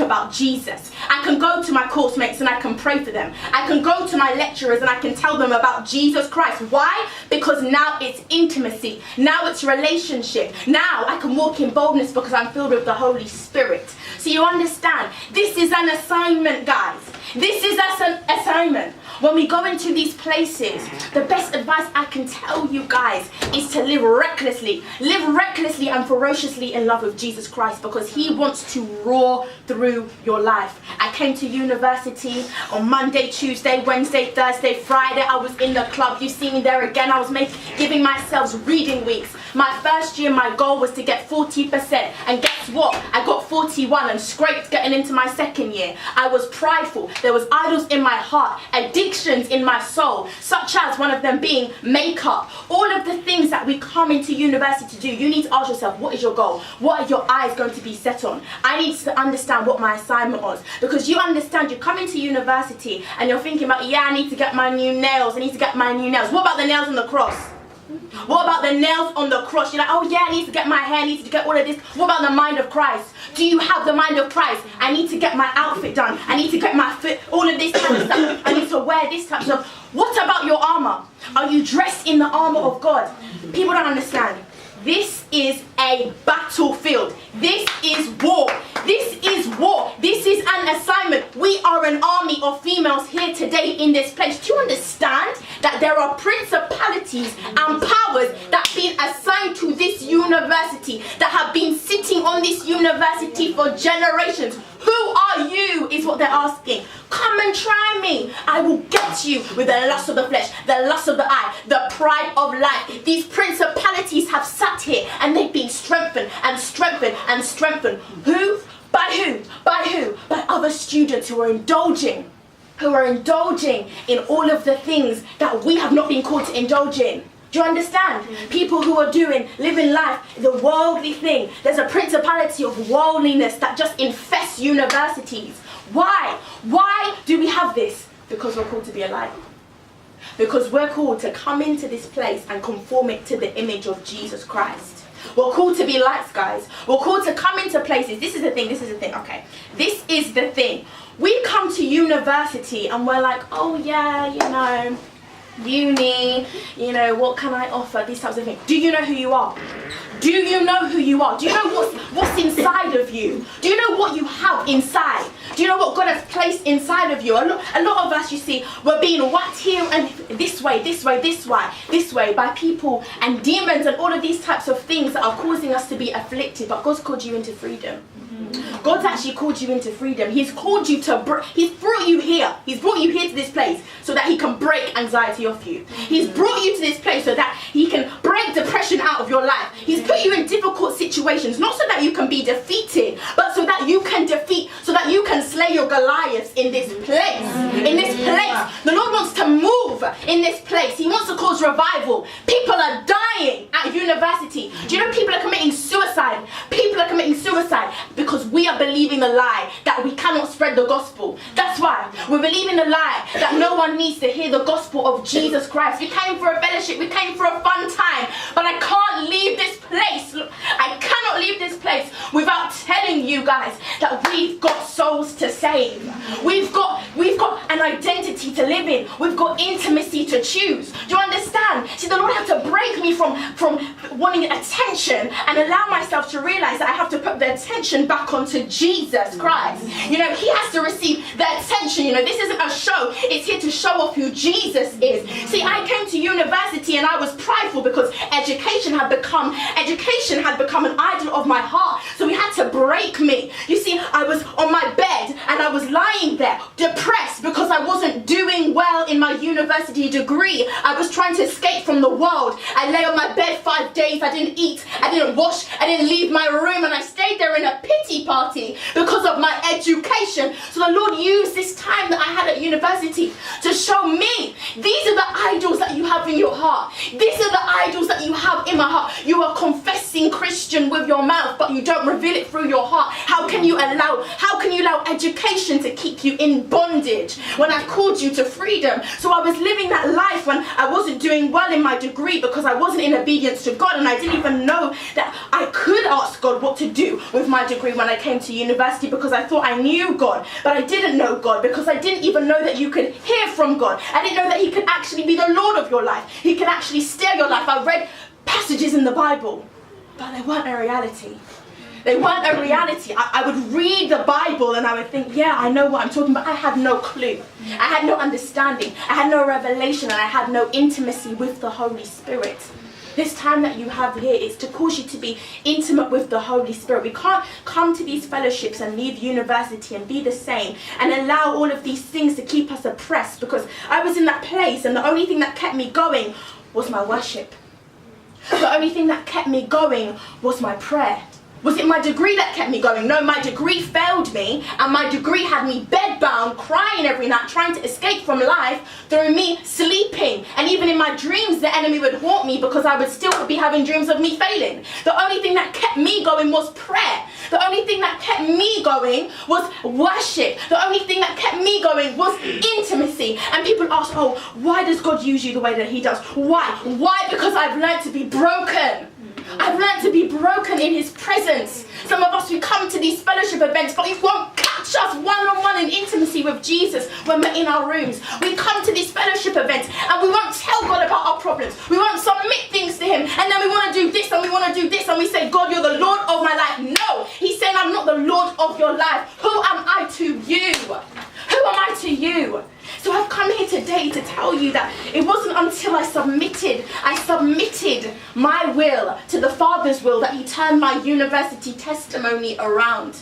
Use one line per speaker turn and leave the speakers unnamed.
about Jesus. I can go to my course mates and I can pray for them. I can go to my lecturers and I can tell them about Jesus Christ. Why? Because now it's intimacy. Now it's relationship. Now I can walk in boldness because I'm filled with the Holy Spirit. So you understand, this is an assignment, guys. This is an assignment. When we go into these places, the best advice I can tell you guys is to live recklessly and ferociously in love with Jesus Christ, because he wants to roar through your life. I came to university on Monday, Tuesday, Wednesday, Thursday, Friday. I was in the club. You see me there again. I was giving myself reading weeks. My first year, my goal was to get 40%. And guess what? I got 41 and scraped getting into my second year. I was prideful. There was idols in my heart, addictions in my soul, such as one of them being makeup. All of the things that we come into university to do, you need to ask yourself, what is your goal? What are your eyes going to be set on? I need to understand what my assignment was. Because you understand, you come into university and you're thinking about, yeah, I need to get my new nails. I need to get my new nails. What about the nails on the cross? What about the nails on the cross? You're like, oh yeah, I need to get my hair, I need to get all of this. What about the mind of Christ? Do you have the mind of Christ? I need to get my outfit done. I need to get my fit, all of this type of stuff. I need to wear this type of stuff. What about your armor? Are you dressed in the armor of God? People don't understand. This is a battlefield. This is war. This is war. This is an assignment. We are an army of females here today in this place. Do you understand that there are principalities and powers that have been assigned to this university, that have been sitting on this university for generations? Who are you is what they're asking. Come and try me. I will get you with the lust of the flesh, the lust of the eye, the pride of life. These principalities have sat here and they've been strengthened and strengthened and strengthened. Who? By who? By who? By other students who are indulging in all of the things that we have not been called to indulge in. Do you understand? People who are living life, the worldly thing. There's a principality of worldliness that just infests universities. Why? Why do we have this? Because we're called to be a light. Because we're called to come into this place and conform it to the image of Jesus Christ. We're called to be lights, guys. We're called to come into places. This is the thing, okay. This is the thing. We come to university and we're like, oh yeah, you know, uni, you know, what can I offer? These types of things. Do you know who you are? Do you know who you are? Do you know what's inside of you? Do you know what you have inside? Do you know what God has placed inside of you? A lot of us, you see, we're being whacked here and this way by people and demons and all of these types of things that are causing us to be afflicted. But God's called you into freedom. God's actually called you into freedom. He's called you to, he's brought you here. He's brought you here to this place so that he can break anxiety off you. He's brought you to this place so that he can break depression out of your life. He's put you in difficult situations, not so that you can be defeated, but so that you can slay your Goliaths in this place. In this place. The Lord wants to move in this place. He wants to cause revival. People are dying at university. Do you know people are committing suicide? People are committing suicide because we are believing the lie that we cannot spread the gospel. That's why we're believing the lie that no one needs to hear the gospel of Jesus Christ. We came for a fellowship, we came for a fun time, but I can't leave this place. I cannot leave this place without telling you guys that we've got souls to save. We've got an identity to live in. We've got intimacy to choose. Do you understand? See, the Lord had to break me from wanting attention and allow myself to realize that I have to put the attention back onto Jesus Christ. You know, he has to receive the attention. You know, this isn't a show. It's here to show off who Jesus is. See, I came to university and I was prideful because education had become an idol of my heart. So he had to break me. You see, I was on my bed and I was lying there depressed because I wasn't doing well in my university degree. I was trying to escape from the world. I lay on my bed 5 days. I didn't eat. I didn't wash. I didn't leave my room, and I stayed there in a pity party because of my education. So the Lord used this time that I had at university to show me, these are the idols that you have in your heart. These are the idols that you have in my heart. You are confessing Christian with your mouth, but you don't reveal it through your heart. How can you allow education to keep keep you in bondage when I've called you to freedom. So I was living that life when I wasn't doing well in my degree because I wasn't in obedience to God, and I didn't even know that I could ask God what to do with my degree when I came to university, because I thought I knew God, but I didn't know God, because I didn't even know that you could hear from God. I didn't know that he could actually be the Lord of your life. He can actually steer your life. I read passages in the Bible, but they weren't a reality. They weren't a reality. I would read the Bible and I would think, yeah, I know what I'm talking about. I had no clue. I had no understanding. I had no revelation, and I had no intimacy with the Holy Spirit. This time that you have here is to cause you to be intimate with the Holy Spirit. We can't come to these fellowships and leave university and be the same and allow all of these things to keep us oppressed, because I was in that place and the only thing that kept me going was my worship. The only thing that kept me going was my prayer. Was it my degree that kept me going? No, my degree failed me, and my degree had me bedbound, crying every night, trying to escape from life through me sleeping. And even in my dreams, the enemy would haunt me because I would still be having dreams of me failing. The only thing that kept me going was prayer. The only thing that kept me going was worship. The only thing that kept me going was intimacy. And people ask, oh, why does God use you the way that he does? Why? Why? Because I've learned to be broken. I've learned to be broken in his presence. Some of us, we come to these fellowship events, but you won't catch us one-on-one in intimacy with Jesus when we're in our rooms. We come to these fellowship events and we won't tell God about our problems. We won't submit things to him, and then we want to do this and we want to do this, and we say, God, you're the Lord of my life. No, he's saying, I'm not the Lord of your life. Who am I to you? Who am I to you? So I've come here today to tell you that it wasn't until I submitted my will to the Father's will that he turned my university testimony around.